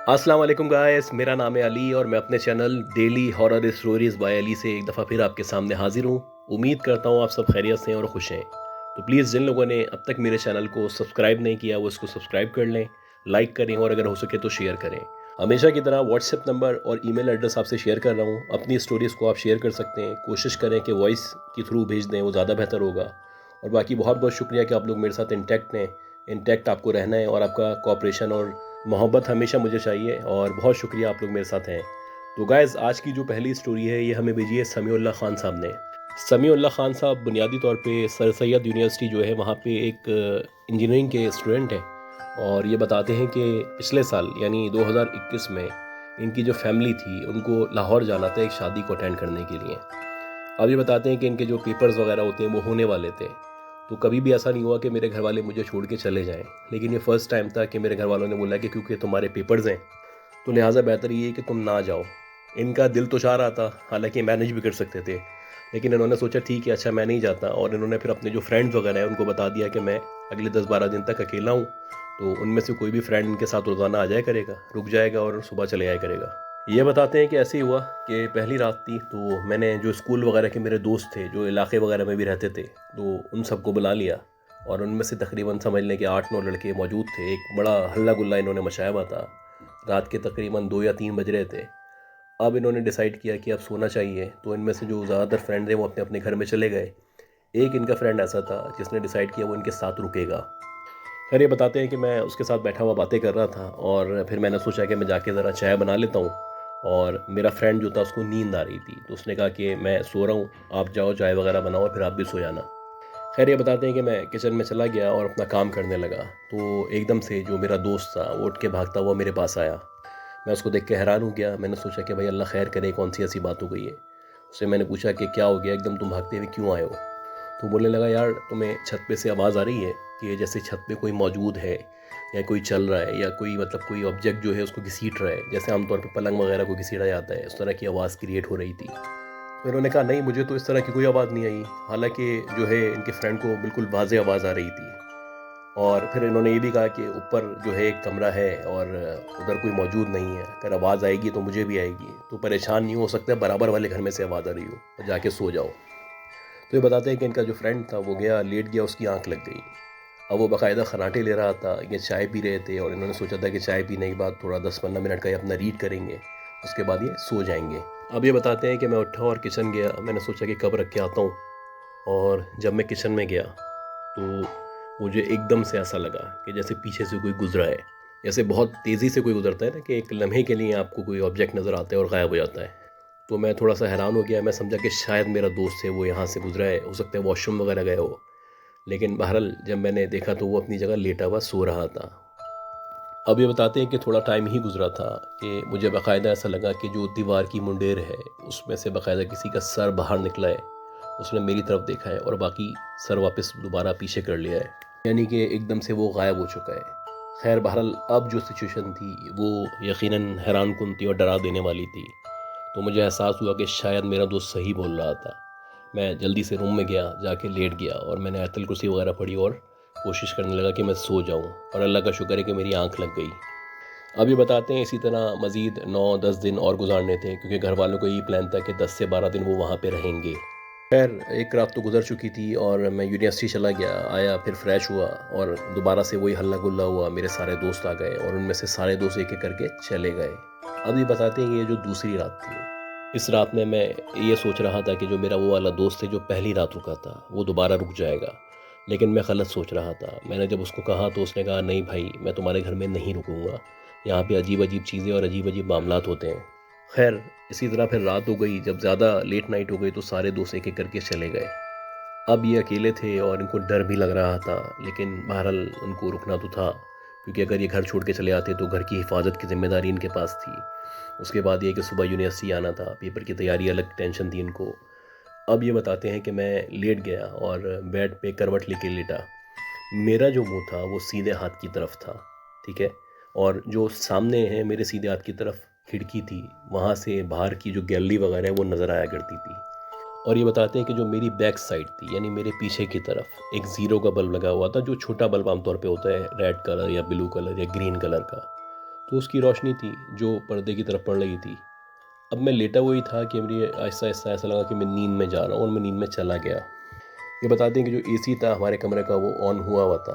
अस्सलाम वालेकुम गाइस, मेरा नाम है अली और मैं अपने channel daily horror stories by Ali से एक दफ़ा फिर आपके सामने हाजिर हूँ। उम्मीद करता हूँ आप सब खैरियत से हैं और खुश हैं। तो प्लीज़ जिन लोगों ने अब तक मेरे चैनल को सब्सक्राइब नहीं किया वो इसको सब्सक्राइब कर लें, लाइक करें और अगर हो सके तो शेयर करें। हमेशा की तरह व्हाट्सएप नंबर और ईमेल एड्रेस आपसे शेयर कर रहा हूँ। अपनी स्टोरीज़ को आप शेयर कर सकते हैं। कोशिश करें कि वॉइस के थ्रू भेज दें, वो ज़्यादा बेहतर होगा। और बाकी बहुत बहुत शुक्रिया कि आप लोग मेरे साथ इंटैक्ट हैं। इंटैक्ट आपको रहना है और आपका कोऑपरेशन और मोहब्बत हमेशा मुझे चाहिए और बहुत शुक्रिया आप लोग मेरे साथ हैं। तो गाइज़, आज की जो पहली स्टोरी है ये हमें भेजी है समीउल्लाह ख़ान साहब ने। समीउल्लाह ख़ान साहब बुनियादी तौर पे सर सैयद यूनिवर्सिटी जो है वहाँ पे एक इंजीनियरिंग के स्टूडेंट हैं और ये बताते हैं कि पिछले साल यानी 2021 में इनकी जो फैमिली थी उनको लाहौर जाना था एक शादी को अटेंड करने के लिए। अब ये बताते हैं कि इनके जो पेपर्स वगैरह होते हैं वो होने वाले थे। तो कभी भी ऐसा नहीं हुआ कि मेरे घर वाले मुझे छोड़ के चले जाएं, लेकिन ये फ़र्स्ट टाइम था कि मेरे घर वालों ने बोला कि क्योंकि तुम्हारे पेपर्स हैं तो लिहाजा बेहतर ये है कि तुम ना जाओ। इनका दिल तो चाह रहा था, हालांकि मैनेज भी कर सकते थे, लेकिन इन्होंने सोचा ठीक है, अच्छा मैं नहीं जाता। और इन्होंने फिर अपने जो फ्रेंड्स वगैरह हैं उनको बता दिया कि मैं अगले 10-12 दिन तक अकेला हूँ, तो उनमें से कोई भी फ्रेंड इनके साथ रोज़ाना आ जाया करेगा, रुक जाएगा और सुबह चले आया करेगा। ये बताते हैं कि ऐसे ही हुआ कि पहली रात थी तो मैंने जो स्कूल वगैरह के मेरे दोस्त थे जो इलाके वगैरह में भी रहते थे तो उन सबको बुला लिया और उनमें से तकरीबन समझ लें कि 8-9 लड़के मौजूद थे। एक बड़ा हल्ला गुल्ला इन्होंने मचाया हुआ था। रात के तकरीबन 2 या 3 बज रहे थे। अब इन्होंने डिसाइड किया कि अब सोना चाहिए, तो इनमें से जो ज़्यादातर फ्रेंड थे वो अपने अपने घर में चले गए। एक इनका फ्रेंड ऐसा था जिसने डिसाइड किया वो इनके साथ रुकेगा। खैर, ये बताते हैं कि मैं उसके साथ बैठा हुआ बातें कर रहा था और फिर मैंने सोचा कि मैं जाके ज़रा चाय बना लेता हूँ। और मेरा फ्रेंड जो था उसको नींद आ रही थी तो उसने कहा कि मैं सो रहा हूँ, आप जाओ चाय वगैरह बनाओ फिर आप भी सो जाना। खैर, ये बताते हैं कि मैं किचन में चला गया और अपना काम करने लगा तो एकदम से जो मेरा दोस्त था वो उठ के भागता हुआ मेरे पास आया। मैं उसको देख के हैरान हो गया। मैंने सोचा कि भाई अल्लाह खैर करे, कौन सी ऐसी बात हो गई है। उससे मैंने पूछा कि क्या हो गया, एकदम तुम भागते हुए क्यों आए हो। तो बोलने लगा, यार तुम्हें छत पे से आवाज़ आ रही है कि जैसे छत पे कोई मौजूद है या कोई चल रहा है या कोई मतलब कोई ऑब्जेक्ट जो है उसको घसीट रहा है, जैसे आमतौर पे पलंग वगैरह को घसीटा जाता है, उस तरह की आवाज़ क्रिएट हो रही थी। तो इन्होंने कहा नहीं, मुझे तो इस तरह की कोई आवाज़ नहीं आई। हालांकि जो है इनके फ्रेंड को बिल्कुल वाज़े आवाज़ आ रही थी। और फिर इन्होंने ये भी कहा कि ऊपर जो है एक कमरा है और उधर कोई मौजूद नहीं है, अगर आवाज़ आएगी तो मुझे भी आएगी, तो परेशान नहीं हो सकता, बराबर वाले घर में से आवाज़ आ रही हो, और जाके सो जाओ। तो ये बताते हैं कि इनका जो फ्रेंड था वो गया, लेट गया, उसकी आंख लग गई। अब वो बाकायदा खर्राटे ले रहा था, ये चाय पी रहे थे और इन्होंने सोचा था कि चाय पीने के बाद थोड़ा 10-15 मिनट का ये अपना रीड करेंगे, उसके बाद ये सो जाएंगे। अब ये बताते हैं कि मैं उठा और किचन गया। मैंने सोचा कि कब रख के आता हूँ, और जब मैं किचन में गया तो मुझे एकदम से ऐसा लगा कि जैसे पीछे से कोई गुजरा है। जैसे बहुत तेज़ी से कोई गुजरता है ना, कि एक लम्हे के लिए आपको कोई ऑब्जेक्ट नज़र आता है और गायब हो जाता है। तो मैं थोड़ा सा हैरान हो गया। मैं समझा कि शायद मेरा दोस्त है वो यहाँ से गुजरा है, हो सकता है वॉशरूम वगैरह गया हो। लेकिन बहरहाल जब मैंने देखा तो वो अपनी जगह लेटा हुआ सो रहा था। अब ये बताते हैं कि थोड़ा टाइम ही गुजरा था कि मुझे बाकायदा ऐसा लगा कि जो दीवार की मुंडेर है उसमें से बाकायदा किसी का सर बाहर निकला है। उसने मेरी तरफ देखा है और बाकी सर वापस दोबारा पीछे कर लिया है, यानी कि एकदम से वो गायब हो चुका है। खैर बहरहाल अब जो सिचुएशन थी वो यकीनन हैरान कुन थी और डरा देने वाली थी। तो मुझे एहसास हुआ कि शायद मेरा दोस्त सही बोल रहा था। मैं जल्दी से रूम में गया, जाके लेट गया और मैंने आयतल कुर्सी वगैरह पढ़ी और कोशिश करने लगा कि मैं सो जाऊं, और अल्लाह का शुक्र है कि मेरी आंख लग गई। अब ये बताते हैं इसी तरह मज़ीद 9-10 दिन और गुजारने थे, क्योंकि घर वालों को यही प्लान था कि 10 से 12 दिन वो वहाँ पे रहेंगे। खैर, एक रात तो गुजर चुकी थी और मैं यूनिवर्सिटी चला गया, आया, फिर फ्रेश हुआ और दोबारा से वही हल्ला गुल्ला हुआ। मेरे सारे दोस्त आ गए और उनमें से सारे दोस्त एक एक करके चले गए। अब ये बताते हैं कि ये जो दूसरी रात थी, इस रात में मैं ये सोच रहा था कि जो मेरा वो वाला दोस्त है जो पहली रात रुका था वो दोबारा रुक जाएगा, लेकिन मैं गलत सोच रहा था। मैंने जब उसको कहा तो उसने कहा, नहीं भाई, मैं तुम्हारे घर में नहीं रुकूंगा, यहाँ पे अजीब अजीब चीज़ें और अजीब अजीब मामलात होते हैं। खैर, इसी तरह फिर रात हो गई। जब ज़्यादा लेट नाइट हो गई तो सारे दोस्त एक एक करके चले गए। अब ये अकेले थे और इनको डर भी लग रहा था, लेकिन बहरहाल उनको रुकना तो था, क्योंकि अगर ये घर छोड़ के चले आते तो घर की हिफाजत की जिम्मेदारी इनके पास थी। उसके बाद ये कि सुबह यूनिवर्सिटी आना था, पेपर की तैयारी, अलग टेंशन थी इनको। अब ये बताते हैं कि मैं लेट गया और बेड पे करवट लेके लेटा। मेरा जो मुंह था वो सीधे हाथ की तरफ था, ठीक है, और जो सामने है मेरे सीधे हाथ की तरफ खिड़की थी, वहाँ से बाहर की जो गैलरी वगैरह है वो नज़र आया करती थी। और ये बताते हैं कि जो मेरी बैक साइड थी, यानी मेरे पीछे की तरफ, एक ज़ीरो का बल्ब लगा हुआ था, जो छोटा बल्ब आमतौर पे होता है रेड कलर या ब्लू कलर या ग्रीन कलर का। तो उसकी रोशनी थी जो पर्दे की तरफ पड़ रही थी। अब मैं लेटा हुआ ही था कि मेरी आहिस्ता आहिस्ता ऐसा लगा कि मैं नींद में जा रहा हूँ और मैं नींद में चला गया। ये बता दें कि जो एसी था हमारे कमरे का वो ऑन हुआ हुआ था,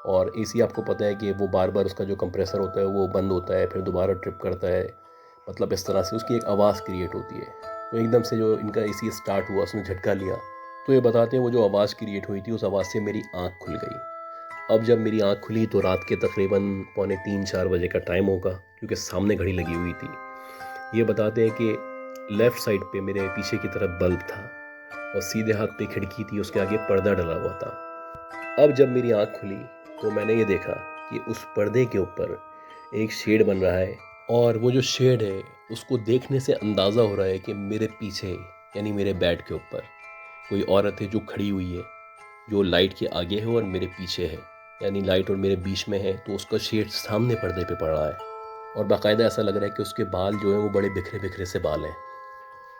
और एसी आपको पता है कि वो बार बार उसका जो कंप्रेसर होता है वो बंद होता है, फिर दोबारा ट्रिप करता है, मतलब इस तरह से उसकी एक आवाज़ क्रिएट होती है। तो एकदम से जो इनका एसी स्टार्ट हुआ उसने झटका लिया। तो ये बताते हैं वो जो आवाज़ क्रिएट हुई थी उस आवाज़ से मेरी आँख खुल गई। अब जब मेरी आँख खुली तो रात के तकरीबन पौने 3-4 बजे का टाइम होगा, क्योंकि सामने घड़ी लगी हुई थी। ये बताते हैं कि लेफ़्ट साइड पे मेरे पीछे की तरफ बल्ब था और सीधे हाथ पे खिड़की थी, उसके आगे पर्दा डला हुआ था। अब जब मेरी आँख खुली तो मैंने ये देखा कि उस पर्दे के ऊपर एक शेड बन रहा है, और वो जो शेड है उसको देखने से अंदाज़ा हो रहा है कि मेरे पीछे यानी मेरे बेड के ऊपर कोई औरत है जो खड़ी हुई है, जो लाइट के आगे है और मेरे पीछे है, यानी लाइट और मेरे बीच में है, तो उसका शेड सामने पर्दे पे पड़ रहा है। और बाकायदा ऐसा लग रहा है कि उसके बाल जो हैं वो बड़े बिखरे बिखरे से बाल हैं।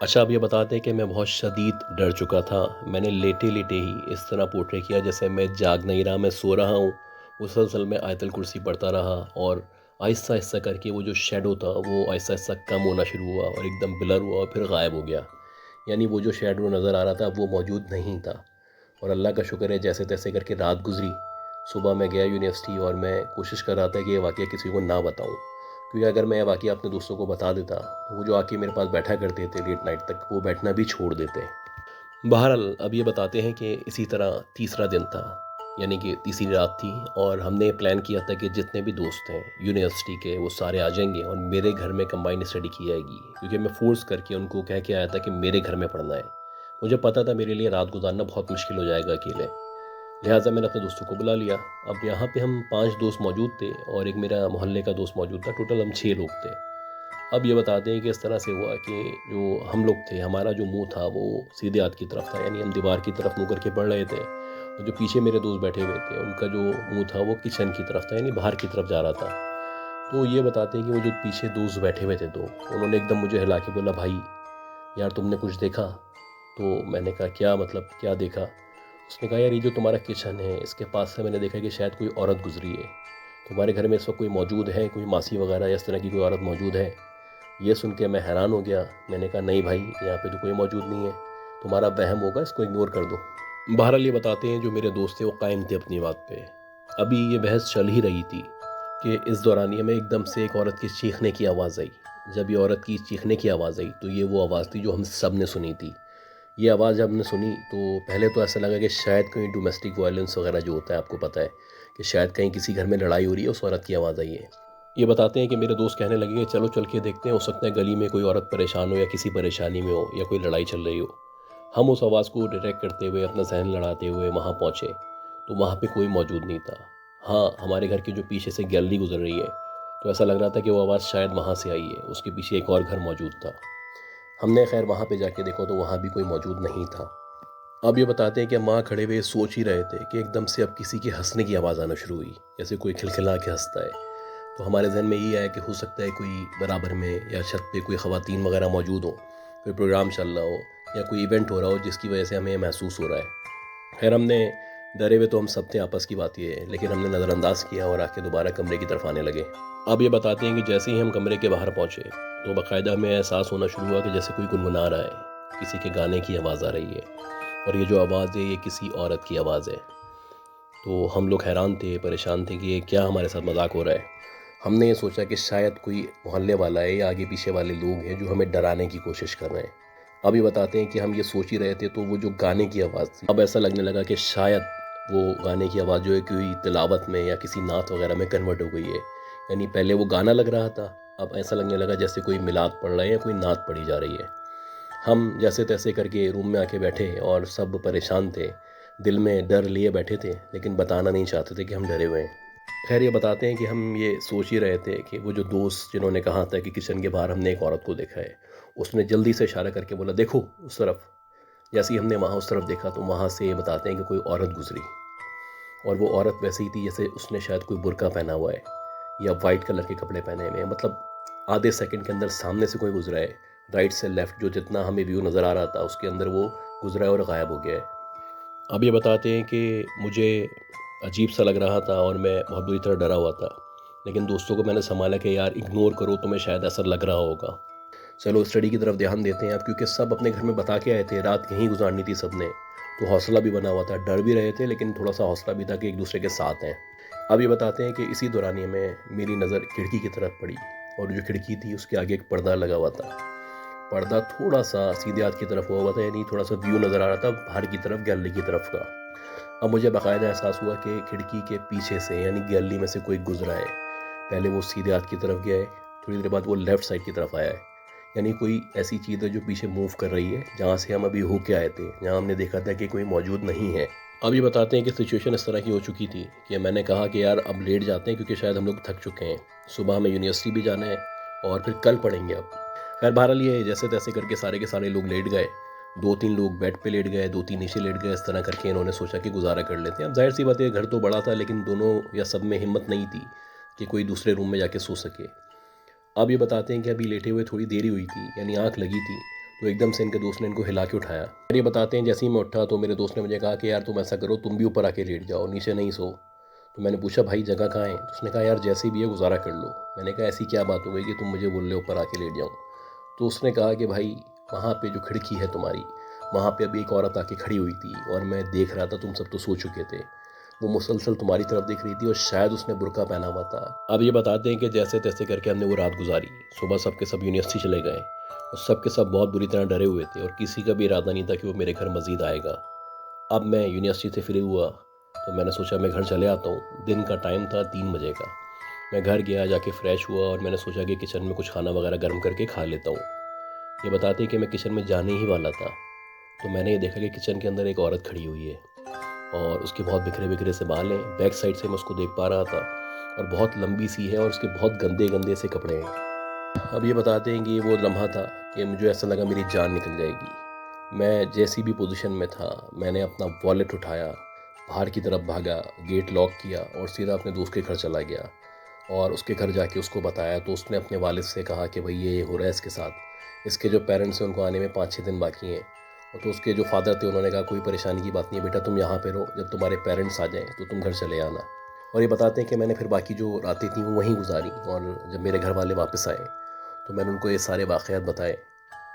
अच्छा, अब ये बताते हैं कि मैं बहुत शदीद डर चुका था। मैंने लेटे लेटे ही इस तरह पोर्ट्रे किया जैसे मैं जाग नहीं रहा, मैं सो रहा हूँ। मुसलसल मैं आयतल कुर्सी पढ़ता रहा, और आहिस्ता आहिस्ता करके वो जो शेडो था वो आहिस्ता आहिस्ता कम होना शुरू हुआ और एकदम ब्लर हुआ और फिर गायब हो गया। यानी वो जो शेडो नज़र आ रहा था वो मौजूद नहीं था। और अल्लाह का शुक्र है जैसे तैसे करके रात गुजरी। सुबह मैं गया यूनिवर्सिटी और मैं कोशिश कर रहा था कि ये वाक़या किसी को ना बताऊं, क्योंकि अगर मैं ये वाक़या अपने दोस्तों को बता देता तो वो जो आके मेरे पास बैठा करते थे लेट नाइट तक, वो बैठना भी छोड़ देते। बहरहाल अब ये बताते हैं कि इसी तरह तीसरा दिन था, यानी कि तीसरी रात थी, और हमने प्लान किया था कि जितने भी दोस्त हैं यूनिवर्सिटी के वो सारे आ जाएंगे और मेरे घर में कंबाइंड स्टडी की जाएगी, क्योंकि मैं फ़ोर्स करके उनको कह के आया था कि मेरे घर में पढ़ना है। मुझे पता था मेरे लिए रात गुजारना बहुत मुश्किल हो जाएगा अकेले, लिहाजा मैंने अपने दोस्तों को बुला लिया। अब यहाँ पे हम 5 दोस्त मौजूद थे और एक मेरा मोहल्ले का दोस्त मौजूद था, टोटल हम 6 लोग थे। अब ये बताते हैं कि इस तरह से हुआ कि जो हम लोग थे, हमारा जो मुंह था वो सीधे हाथ की तरफ था, यानी हम दीवार की तरफ मुंह करके पढ़ रहे थे, और जो पीछे मेरे दोस्त बैठे हुए थे उनका जो मुंह था वो किचन की तरफ था, यानी बाहर की तरफ जा रहा था। तो ये बताते हैं कि वो जो पीछे दोस्त बैठे हुए थे दो, उन्होंने एकदम मुझे हिला के बोला, भाई यार तुमने कुछ देखा? तो मैंने कहा क्या मतलब, क्या देखा? उसने कहा यार ये जो तुम्हारा किचन है इसके पास से मैंने देखा कि शायद कोई औरत गुजरी है। तुम्हारे घर में इस वक्त कोई मौजूद है, कोई मासी वगैरह या इस तरह की कोई औरत मौजूद है? ये सुन के मैं हैरान हो गया। मैंने कहा नहीं भाई, यहाँ पे तो कोई मौजूद नहीं है, तुम्हारा वहम होगा, इसको इग्नोर कर दो। बहरहाल ये बताते हैं जो मेरे दोस्त थे वो कायम थे अपनी बात पे। अभी ये बहस चल ही रही थी कि इस दौरान ये में एकदम से एक औरत की चीखने की आवाज़ आई। जब ये औरत की चीखने की आवाज़ आई तो ये वो आवाज़ थी जो हम सब ने सुनी थी। ये आवाज़ जब हमने सुनी तो पहले तो ऐसा लगा कि शायद कहीं डोमेस्टिक वायलेंस वगैरह जो होता है, आपको पता है कि शायद कहीं किसी घर में लड़ाई हो रही है, उस औरत की आवाज़ आई है। ये बताते हैं कि मेरे दोस्त कहने लगे कि चलो चल के देखते हैं, हो सकता है गली में कोई औरत परेशान हो या किसी परेशानी में हो या कोई लड़ाई चल रही हो। हम उस आवाज़ को डिटेक्ट करते हुए अपना जहन लड़ाते हुए वहाँ पहुँचे, तो वहाँ पे कोई मौजूद नहीं था। हाँ, हमारे घर के जो पीछे से गैलरी गुजर रही है, तो ऐसा लग रहा था कि वो आवाज़ शायद वहाँ से आई है, उसके पीछे एक और घर मौजूद था। हमने खैर वहाँ पे जाके देखा तो वहाँ भी कोई मौजूद नहीं था। अब ये बताते हैं कि माँ खड़े हुए सोच ही रहे थे कि एकदम से अब किसी के हंसने की आवाज़ आना शुरू हुई, जैसे कोई खिलखिला के हंसता है। तो हमारे जहन में ये आया कि हो सकता है कोई बराबर में या छत पे कोई ख़वातीन वगैरह मौजूद हो, कोई प्रोग्राम चल रहा हो या कोई इवेंट हो रहा हो जिसकी वजह से हमें महसूस हो रहा है। खैर हमने डरे हुए तो हम सब थे, आपस की बात ये है, लेकिन हमने नज़रअंदाज किया और आके दोबारा कमरे की तरफ आने लगे। अब ये बताते हैं कि जैसे ही हम कमरे के बाहर पहुँचे तो बाकायदा हमें एहसास होना शुरू हुआ कि जैसे कोई गुनगुना रहा है, किसी के गाने की आवाज़ आ रही है, और ये जो आवाज़ है ये किसी औरत की आवाज़ है। तो हम लोग हैरान थे, परेशान थे कि ये क्या हमारे साथ मजाक हो रहा है। हमने ये सोचा कि शायद कोई मोहल्ले वाला है या आगे पीछे वाले लोग हैं जो हमें डराने की कोशिश कर रहे हैं। अब ये बताते हैं कि हम ये सोच ही रहे थे तो वो जो गाने की आवाज़ थी, अब ऐसा लगने लगा कि शायद वो गाने की आवाज़ जो है कोई तिलावत में या किसी नात वगैरह में कन्वर्ट हो गई है। यानी पहले वो गाना लग रहा था, अब ऐसा लगने लगा जैसे कोई मिलाद पढ़ रहा है या कोई नात पढ़ी जा रही है। हम जैसे तैसे करके रूम में आके बैठे और सब परेशान थे, दिल में डर लिए बैठे थे, लेकिन बताना नहीं चाहते थे कि हम डरे हुए हैं। खैर ये बताते हैं कि हम ये सोच ही रहे थे कि वो जो दोस्त जिन्होंने कहा था कि किचन के बाहर हमने एक औरत को देखा है, उसने जल्दी से इशारा करके बोला देखो उस तरफ। जैसे ही हमने वहाँ उस तरफ देखा तो वहाँ से ये बताते हैं कि कोई औरत गुजरी, और वो औरत वैसे ही थी जैसे उसने शायद कोई बुर्का पहना हुआ है या वाइट कलर के कपड़े पहने हुए हैं। मतलब आधे सेकंड के अंदर सामने से कोई गुजरा है, राइट से लेफ़्ट जो जितना हमें व्यू नज़र आ रहा था उसके अंदर वो गुजरा है और गायब हो गया है। अब ये बताते हैं कि मुझे अजीब सा लग रहा था और मैं बहुत बुरी तरह डरा हुआ था। लेकिन दोस्तों को मैंने संभाला कि यार इग्नोर करो, तुम्हें शायद ऐसा लग रहा होगा। चलो स्टडी की तरफ ध्यान देते हैं अब, क्योंकि सब अपने घर में बता के आए थे, रात यहीं गुजारनी थी सबने, तो हौसला भी बना हुआ था, डर भी रहे थे लेकिन थोड़ा सा हौसला भी था कि एक दूसरे के साथ हैं। अब ये बताते हैं कि इसी दौरानिए में मेरी नज़र खिड़की की तरफ पड़ी, और जो खिड़की थी उसके आगे एक पर्दा लगा हुआ था। पर्दा थोड़ा सा सीधे हाथ की तरफ हुआ था, यानी थोड़ा सा व्यू नज़र आ रहा था बाहर की तरफ, गैलरी की तरफ का। अब मुझे बाकायदा एहसास हुआ कि खिड़की के पीछे से यानी गैलरी में से कोई गुजरा है। पहले वो सीधे हाथ की तरफ गया है, थोड़ी देर बाद वो लेफ़्ट साइड की तरफ आया है, यानी कोई ऐसी चीज़ है जो पीछे मूव कर रही है जहाँ से हम अभी होके आए थे, जहाँ हमने देखा था कि कोई मौजूद नहीं है। अब ये बताते हैं कि सिचुएशन इस तरह की हो चुकी थी कि मैंने कहा कि यार अब लेट जाते हैं, क्योंकि शायद हम लोग थक चुके हैं, सुबह हमें यूनिवर्सिटी भी जाना है और फिर कल पढ़ेंगे। अब खैर बहरहाल ये जैसे तैसे करके सारे के सारे लोग लेट गए। 2-3 लोग बेड पे लेट गए, 2-3 नीचे लेट गए। इस तरह करके इन्होंने सोचा कि गुजारा कर लेते हैं। अब जाहिर सी बात है, घर तो बड़ा था, लेकिन दोनों या सब में हिम्मत नहीं थी कि कोई दूसरे रूम में जाके सो सके। अब ये बताते हैं कि अभी लेटे हुए थोड़ी देरी हुई थी, यानी आँख लगी थी, तो एकदम से इनके दोस्त ने इनको हिला के उठाया। फिर ये बताते हैं जैसे ही मैं उठा तो मेरे दोस्त ने मुझे कहा कि यार तुम ऐसा करो, तुम भी ऊपर आके लेट जाओ, नीचे नहीं सो। तो मैंने पूछा भाई जगह कहाँ है? तो उसने कहा यार जैसे भी है गुजारा कर लो। मैंने कहा ऐसी क्या बात हो गई कि तुम मुझे बोल रहे हो ऊपर आके लेट जाऊँ? तो उसने कहा कि भाई वहाँ पे जो खिड़की है तुम्हारी, वहाँ पे अभी एक औरत आके खड़ी हुई थी और मैं देख रहा था, तुम सब तो सो चुके थे। वो मुसलसल तुम्हारी तरफ देख रही थी और शायद उसने बुर्का पहना हुआ था। अब ये बताते हैं कि जैसे तैसे करके हमने वो रात गुजारी। सुबह सब के सब यूनिवर्सिटी चले गए और सब के सब बहुत बुरी तरह डरे हुए थे और किसी का भी इरादा नहीं था कि वो मेरे घर मज़ीद आएगा। अब मैं यूनिवर्सिटी से फ्री हुआ तो मैंने सोचा मैं घर चले आता हूँ। दिन का टाइम था 3 बजे का। मैं घर गया, जाके फ़्रेश हुआ और मैंने सोचा कि किचन में कुछ खाना वगैरह गर्म करके खा लेता हूँ। ये बताते हैं कि मैं किचन में जाने ही वाला था तो मैंने ये देखा कि किचन के अंदर एक औरत खड़ी हुई है और उसके बहुत बिखरे बिखरे से बाल हैं। बैक साइड से मैं उसको देख पा रहा था और बहुत लंबी सी है और उसके बहुत गंदे गंदे से कपड़े हैं। अब ये बताते हैं कि ये वो लम्हा था कि मुझे ऐसा लगा मेरी जान निकल जाएगी। मैं जैसी भी पोजीशन में था, मैंने अपना वॉलेट उठाया, बाहर की तरफ भागा, गेट लॉक किया और सीधा अपने दोस्त के घर चला गया। और उसके घर जाके उसको बताया तो उसने अपने वालिद से कहा कि भाई ये हो रहा है इसके साथ, इसके जो पेरेंट्स हैं उनको आने में 5-6 दिन बाकी हैं। और तो उसके जो फादर थे उन्होंने कहा कोई परेशानी की बात नहीं है बेटा, तुम यहाँ पे रहो, जब तुम्हारे पेरेंट्स आ जाएँ तो तुम घर चले आना। और ये बताते हैं कि मैंने फिर बाकी जो रातें थी वो वहीं गुजारी और जब मेरे घर वाले वापस आए तो मैंने उनको ये सारे वाक़यात बताए।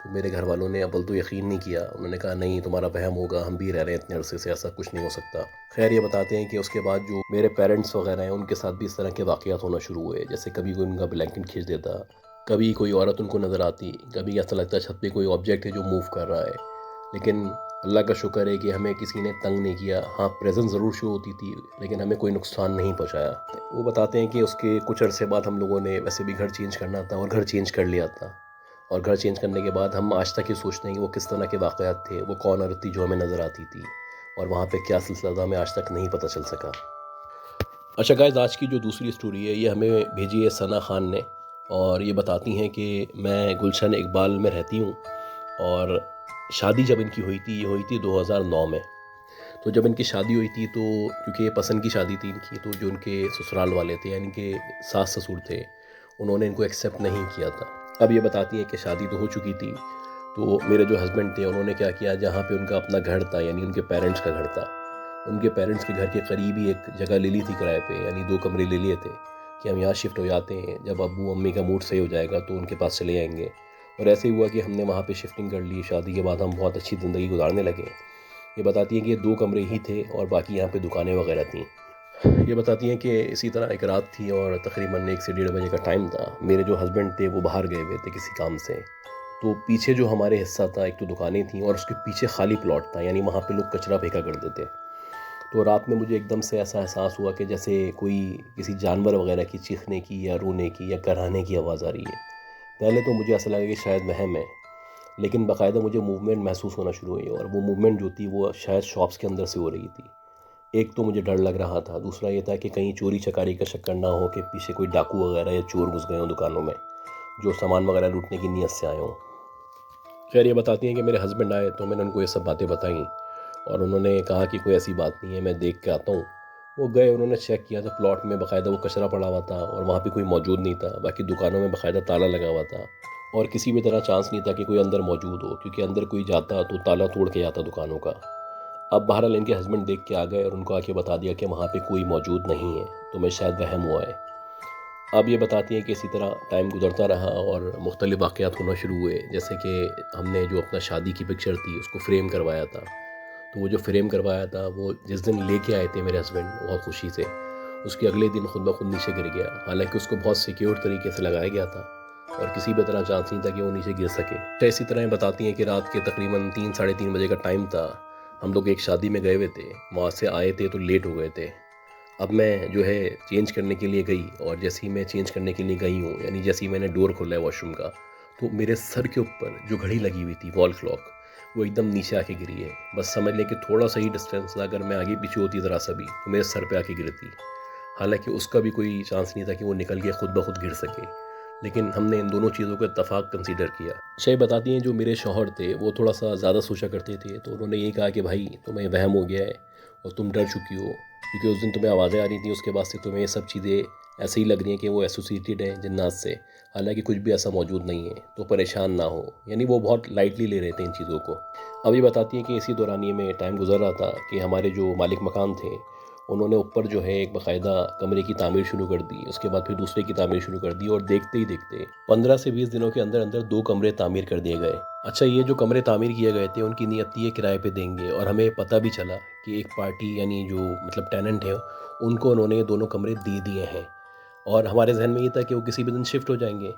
तो मेरे घर वालों ने अव्वल तो यकीन नहीं किया, उन्होंने कहा नहीं तुम्हारा वहम होगा, हम भी रह रहे हैं इतने अरसे से, ऐसा कुछ नहीं हो सकता। खैर ये बताते हैं कि उसके बाद जो मेरे पेरेंट्स वगैरह हैं उनके साथ भी इस तरह के वाक़यात होना शुरू हुए। जैसे कभी कोई उनका ब्लैंकेट खींच देता, कभी कोई औरत उनको नज़र आती, कभी ऐसा लगता छत पे कोई ऑब्जेक्ट है जो मूव कर रहा है। लेकिन अल्लाह का शुक्र है कि हमें किसी ने तंग नहीं किया। हाँ, प्रेजेंस ज़रूर शो होती थी लेकिन हमें कोई नुकसान नहीं पहुंचाया। वो बताते हैं कि उसके कुछ अरसे बाद हम लोगों ने वैसे भी घर चेंज करना था और घर चेंज कर लिया था। और घर चेंज करने के बाद हम आज तक ये सोचते हैं कि वो किस तरह के वाक़यात थे, वो कौन औरत थी जो हमें नज़र आती थी और वहाँ पे क्या सिलसिला था, हमें आज तक नहीं पता चल सका। अच्छा गाइस, आज की जो दूसरी स्टोरी है ये हमें भेजी है सना खान ने और ये बताती हैं कि मैं गुलशन इकबाल में रहती हूँ और शादी जब इनकी हुई थी, ये हुई थी 2009 में। तो जब इनकी शादी हुई थी तो क्योंकि ये पसंद की शादी थी इनकी, तो जो उनके ससुराल वाले थे यानी कि सास ससुर थे, उन्होंने इनको एक्सेप्ट नहीं किया था। अब ये बताती है कि शादी तो हो चुकी थी, तो मेरे जो हस्बैंड थे उन्होंने क्या किया, जहाँ पे उनका अपना घर था यानी उनके पेरेंट्स का घर था, उनके पेरेंट्स के घर के करीब ही एक जगह ले ली थी किराए पे, यानी 2 कमरे ले लिए थे कि हम यहाँ शिफ्ट हो जाते हैं, जब अब्बू अम्मी का मूड सही हो जाएगा तो उनके पास चले जाएंगे। और ऐसे ही हुआ कि हमने वहाँ पे शिफ्टिंग कर ली। शादी के बाद हम बहुत अच्छी ज़िंदगी गुजारने लगे। ये बताती हैं कि ये 2 कमरे ही थे और बाकी यहाँ पे दुकानें वगैरह थीं। ये बताती हैं कि इसी तरह एक रात थी और तकरीबन 1 से 1:30 बजे का टाइम था। मेरे जो हस्बैंड थे वो बाहर गए हुए थे किसी काम से, तो पीछे जो हमारे हिस्सा था, एक तो दुकानें थीं और उसके पीछे खाली प्लॉट था, यानी वहाँ पे लोग कचरा फेंका करते थे। तो रात में मुझे एकदम से ऐसा एहसास हुआ कि जैसे कोई किसी जानवर वगैरह की चीखने की या रोने की या कराहने की आवाज़ आ रही है। पहले तो मुझे ऐसा लगा कि शायद वहम है, लेकिन बाकायदा मुझे मूवमेंट महसूस होना शुरू हुई और वो मूवमेंट जो थी वो शायद शॉप्स के अंदर से हो रही थी। एक तो मुझे डर लग रहा था, दूसरा ये था कि कहीं चोरी चकारी का चक्कर ना हो कि पीछे कोई डाकू वगैरह या चोर घुस गए हों दुकानों में, जो सामान वगैरह लूटने की नीयत से आए हों। खैर ये बताती हैं कि मेरे हस्बैंड आए तो मैंने उनको ये सब बातें बताई और उन्होंने कहा कि कोई ऐसी बात नहीं है, मैं देख के आता हूँ। वो गए, उन्होंने चेक किया तो प्लॉट में बाकायदा वो कचरा पड़ा हुआ था और वहाँ पे कोई मौजूद नहीं था। बाकी दुकानों में बाकायदा ताला लगा हुआ था और किसी भी तरह चांस नहीं था कि कोई अंदर मौजूद हो, क्योंकि अंदर कोई जाता तो ताला तोड़ के जाता दुकानों का। अब बहरहाल इनके हस्बैंड देख के आ गए और उनको आके बता दिया कि वहाँ पे कोई मौजूद नहीं है, तो मैं शायद वहम हुआ है। अब ये बताती हैं कि इसी तरह टाइम गुजरता रहा और मुख्तलिफ़ वाक़यात होना शुरू हुए, जैसे कि हमने जो अपना शादी की पिक्चर थी उसको फ्रेम करवाया था। तो वो जो फ्रेम करवाया था वो जिस दिन लेके आए थे मेरे हस्बैंड बहुत खुशी से, उसके अगले दिन खुद ब खुद नीचे गिर गया। हालांकि उसको बहुत सिक्योर तरीके से लगाया गया था और किसी भी तरह चांस नहीं था कि वो नीचे गिर सके। तो इसी तरह बताती हैं कि रात के तकरीबन 3 साढ़े 3 बजे का टाइम था। हम लोग एक शादी में गए हुए थे, वहाँ से आए थे तो लेट हो गए थे। अब मैं जो है चेंज करने के लिए गई और जैसे ही मैं चेंज करने के लिए गई हूँ, यानी जैसे ही मैंने डोर खोला है वॉशरूम का, तो मेरे सर के ऊपर जो घड़ी लगी हुई थी वॉल क्लॉक, वो एकदम नीचे आके गिरी है। बस समझ लें कि थोड़ा सा ही डिस्टेंस था, अगर मैं आगे पीछे होती ज़रा सा भी तो मेरे सर पे आके गिरती। हालांकि उसका भी कोई चांस नहीं था कि वो निकल के खुद ब खुद गिर सके, लेकिन हमने इन दोनों चीज़ों को इत्तफाक कंसीडर किया। शायद बताती हैं जो मेरे शौहर थे वो थोड़ा सा ज़्यादा सोचा करते थे, तो उन्होंने ये कहा कि भाई तुम्हें वहम हो गया है और तुम डर चुकी हो, क्योंकि उस दिन तुम्हें आवाज़ें आ रही थी, उसके बाद से तुम्हें ये सब चीज़ें ऐसे ही लग रही हैं कि वो एसोसिएटेड हैं जिन्नात से। हालांकि कुछ भी ऐसा मौजूद नहीं है, तो परेशान ना हो। यानी वो बहुत लाइटली ले रहे थे इन चीज़ों को। अब ये बताती हैं कि इसी दौरानिए में टाइम गुजर रहा था कि हमारे जो मालिक मकान थे उन्होंने ऊपर जो है एक बाकायदा कमरे की तामीर शुरू कर दी, उसके बाद फिर दूसरे की तामीर शुरू कर दी और देखते ही देखते 15 से 20 दिनों के अंदर अंदर 2 कमरे तामीर कर दिए गए। अच्छा, ये जो कमरे तामीर किए गए थे उनकी नीयत थी ये किराए पे देंगे, और हमें पता भी चला कि एक पार्टी यानी जो मतलब टेनेंट है उनको उन्होंने ये दोनों कमरे दे दिए हैं, और हमारे जहन में ये था कि वो किसी भी दिन शिफ्ट हो जाएंगे।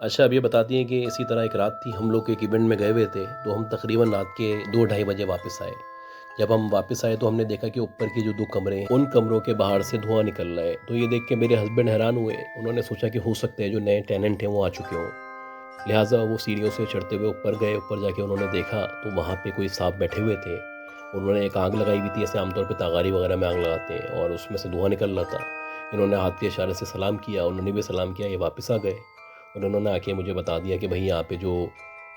अच्छा, अब ये बताती हैं कि इसी तरह एक रात थी, हम लोग एक इवेंट में गए हुए थे, तो हम तकरीबन रात के 2 ढाई बजे वापस आए। जब हम वापस आए तो हमने देखा कि ऊपर के जो 2 कमरे हैं उन कमरों के बाहर से धुआं निकल रहा है। तो ये देख के मेरे हस्बैंड हैरान हुए। उन्होंने सोचा कि हो सकता है जो नए टेनेंट हैं वो आ चुके हों। लिहाजा वो सीढ़ियों से चढ़ते हुए ऊपर गए। ऊपर जाके उन्होंने देखा तो वहाँ पे कोई सांप बैठे हुए थे। उन्होंने एक आग लगाई हुई थी, ऐसे आमतौर पे तागारी वगैरह में आग लगाते हैं, और उसमें से धुआं निकल रहा था। इन्होंने हाथ के इशारे से सलाम किया, उन्होंने भी सलाम किया, ये वापस आ गए और उन्होंने आके मुझे बता दिया कि भाई यहाँ पे जो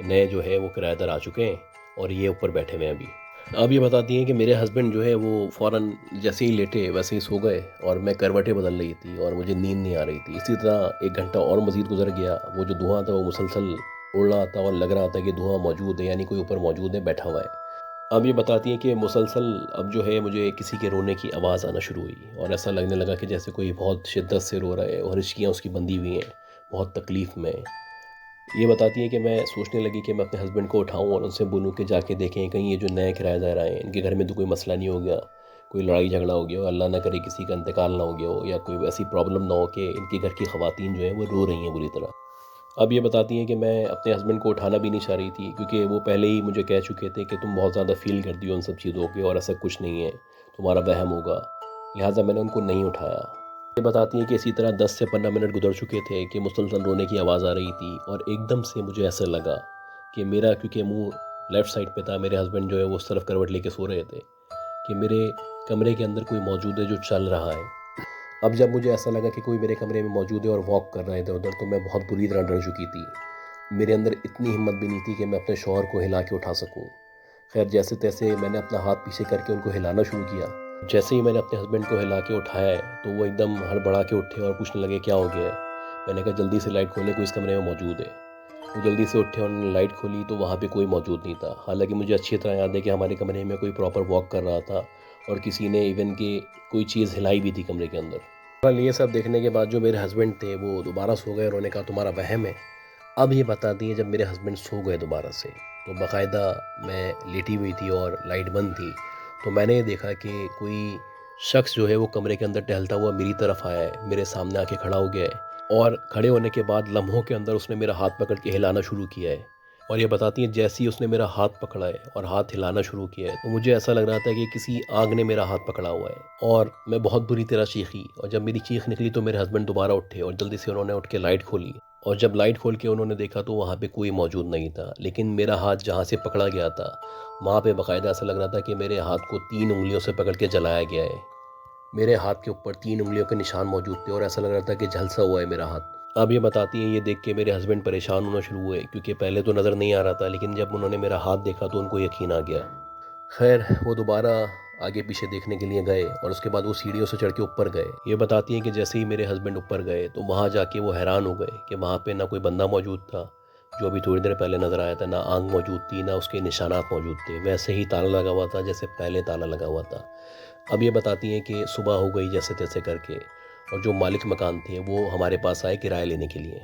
नए जो है वो किराएदार आ चुके हैं और ये ऊपर बैठे हुए हैं अभी। अब ये बताती हैं कि मेरे हस्बैंड जो है वो फ़ौरन जैसे ही लेटे वैसे ही सो गए, और मैं करवटें बदल रही थी और मुझे नींद नहीं आ रही थी। इसी तरह 1 घंटा और मज़ीद गुजर गया। वो जो धुआं था वो मुसलसल उड़ रहा था और लग रहा था कि धुआं मौजूद है, यानी कोई ऊपर मौजूद है, बैठा हुआ है। अब ये बताती हैं कि मुसलसल अब जो है मुझे किसी के रोने की आवाज़ आना शुरू हुई, और ऐसा लगने लगा कि जैसे कोई बहुत शिद्दत से रो रहा है और हिचकियाँ उसकी बंधी हुई हैं, बहुत तकलीफ़ में। ये बताती हैं कि मैं सोचने लगी कि मैं अपने हस्बैंड को उठाऊं और उनसे बोलूं कि जाके देखें कहीं ये जो नए किराएदार आए हैं इनके घर में तो कोई मसला नहीं हो गया, कोई लड़ाई झगड़ा हो गया हो, अल्लाह ना करे किसी का इंतकाल ना हो गया हो, या कोई ऐसी प्रॉब्लम ना हो कि इनके घर की ख़वातीन जो हैं वो रो रही हैं बुरी तरह। अब ये बताती हैं कि मैं अपने हस्बैंड को उठाना भी नहीं चाह रही थी, क्योंकि वो पहले ही मुझे कह चुके थे कि तुम बहुत ज़्यादा फ़ील करती हो उन सब चीज़ों के और ऐसा कुछ नहीं है, तुम्हारा वहम होगा। लिहाजा मैंने उनको नहीं उठाया। ये बताती हैं कि इसी तरह 10 से 15 मिनट गुजर चुके थे कि मुसलसल रोने की आवाज़ आ रही थी, और एकदम से मुझे ऐसा लगा कि मेरा, क्योंकि मुंह लेफ़्ट साइड पे था, मेरे हस्बैंड जो है वो उस तरफ करवट लेके सो रहे थे, कि मेरे कमरे के अंदर कोई मौजूद है जो चल रहा है। अब जब मुझे ऐसा लगा कि कोई मेरे कमरे में मौजूद है और वॉक कर रहा है इधर उधर, तो मैं बहुत बुरी तरह डर चुकी थी। मेरे अंदर इतनी हिम्मत भी नहीं थी कि मैं अपने शौहर को हिला के उठा सकूं। खैर, जैसे तैसे मैंने अपना हाथ पीछे करके उनको हिलाना शुरू किया। जैसे ही मैंने अपने हस्बैंड को हिला के उठाया है तो वो एकदम हड़बड़ा के उठे और पूछने लगे क्या हो गया है। मैंने कहा जल्दी से लाइट खोलें, कोई इस कमरे में मौजूद है। वो जल्दी से उठे, उन्होंने लाइट खोली तो वहाँ पे कोई मौजूद नहीं था। हालांकि मुझे अच्छी तरह याद है कि हमारे कमरे में कोई प्रॉपर वॉक कर रहा था और किसी ने इवन के कोई चीज़ हिलाई भी थी कमरे के अंदर। कल ये सब देखने के बाद जो मेरे हस्बैंड थे वो दोबारा सो गए, उन्होंने कहा तुम्हारा वहम है। अब ये बताती हैं जब मेरे हस्बैंड सो गए दोबारा से, तो बाकायदा मैं लेटी हुई थी और लाइट बंद थी, तो मैंने ये देखा कि कोई शख्स जो है वो कमरे के अंदर टहलता हुआ मेरी तरफ आया है, मेरे सामने आके खड़ा हो गया है, और खड़े होने के बाद लम्हों के अंदर उसने मेरा हाथ पकड़ के हिलाना शुरू किया है। और ये बताती हैं जैसे ही उसने मेरा हाथ पकड़ा है और हाथ हिलाना शुरू किया है, तो मुझे ऐसा लग रहा था कि किसी आग ने मेरा हाथ पकड़ा हुआ है, और मैं बहुत बुरी तरह चीखी। और जब मेरी चीख निकली तो मेरे हस्बैंड दोबारा उठे और जल्दी से उन्होंने उठ के लाइट खोली, और जब लाइट खोल के उन्होंने देखा तो वहाँ पे कोई मौजूद नहीं था। लेकिन मेरा हाथ जहाँ से पकड़ा गया था वहाँ पे बाकायदा ऐसा लग रहा था कि मेरे हाथ को 3 उंगलियों से पकड़ के जलाया गया है। मेरे हाथ के ऊपर 3 उंगलियों के निशान मौजूद थे और ऐसा लग रहा था कि झलसा हुआ है मेरा हाथ। अब ये बताती हैं ये देख के मेरे हस्बैंड परेशान होना शुरू हुए, क्योंकि पहले तो नज़र नहीं आ रहा था, लेकिन जब उन्होंने मेरा हाथ देखा तो उनको यकीन आ गया। खैर, वो दोबारा आगे पीछे देखने के लिए गए और उसके बाद वो सीढ़ियों से चढ़ के ऊपर गए। ये बताती हैं कि जैसे ही मेरे हस्बैंड ऊपर गए तो वहाँ जाके वो हैरान हो गए कि वहाँ पे ना कोई बंदा मौजूद था जो अभी थोड़ी देर पहले नज़र आया था, ना आग मौजूद थी, ना उसके निशानात मौजूद थे। वैसे ही ताला लगा हुआ था जैसे पहले ताला लगा हुआ था। अब ये बताती हैं कि सुबह हो गई जैसे तैसे करके, और जो मालिक मकान थे वो हमारे पास आए किराया लेने के लिए।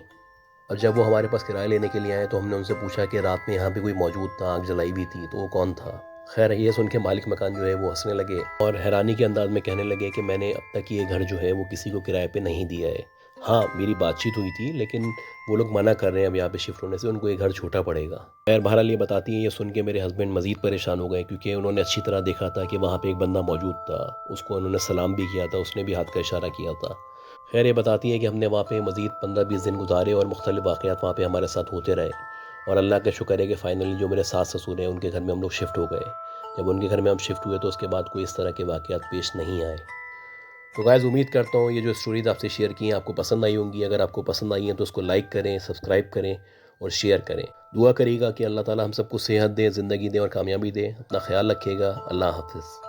और जब वो हमारे पास किराया लेने के लिए आए तो हमने उनसे पूछा कि रात में यहाँ पे कोई मौजूद था, आग जलाई हुई थी, तो वो कौन था। खैर ये सुन के मालिक मकान जो है वो हंसने लगे और हैरानी के अंदाज में कहने लगे कि मैंने अब तक ये घर जो है वो किसी को किराए पे नहीं दिया है। हाँ, मेरी बातचीत हुई थी, लेकिन वो लोग मना कर रहे हैं अब यहाँ पे शिफ्ट होने से, उनको ये घर छोटा पड़ेगा। खैर बहरहाल ये बताती हैं, ये सुन के मेरे हस्बैंड मज़ीद परेशान हो गए, क्योंकि उन्होंने अच्छी तरह देखा था कि वहाँ पे एक बंदा मौजूद था, उसको उन्होंने सलाम भी किया था, उसने भी हाथ का इशारा किया था। खैर ये बताती हैं कि हमने वहाँ पे मज़ीद 15-20 दिन गुजारे और मुख्तलिफ़ वाक़यात वहाँ पे हमारे साथ होते रहे, और अल्लाह का शुक्र है कि फ़ाइनली जो मेरे सास ससुर हैं उनके घर में हम लोग शिफ्ट हो गए। जब उनके घर में हम शिफ्ट हुए तो उसके बाद कोई इस तरह के वाक़यात पेश नहीं आए। तो गाइज़ उम्मीद करता हूँ ये जो स्टोरीज़ आपसे शेयर की हैं आपको पसंद आई होंगी। अगर आपको पसंद आई हैं तो उसको लाइक करें, सब्सक्राइब करें और शेयर करें। दुआ करिएगा कि अल्लाह ताला हम सबको सेहत दे, ज़िंदगी दे और कामयाबी दे। अपना ख़्याल रखिएगा। अल्लाह हाफ़िज़।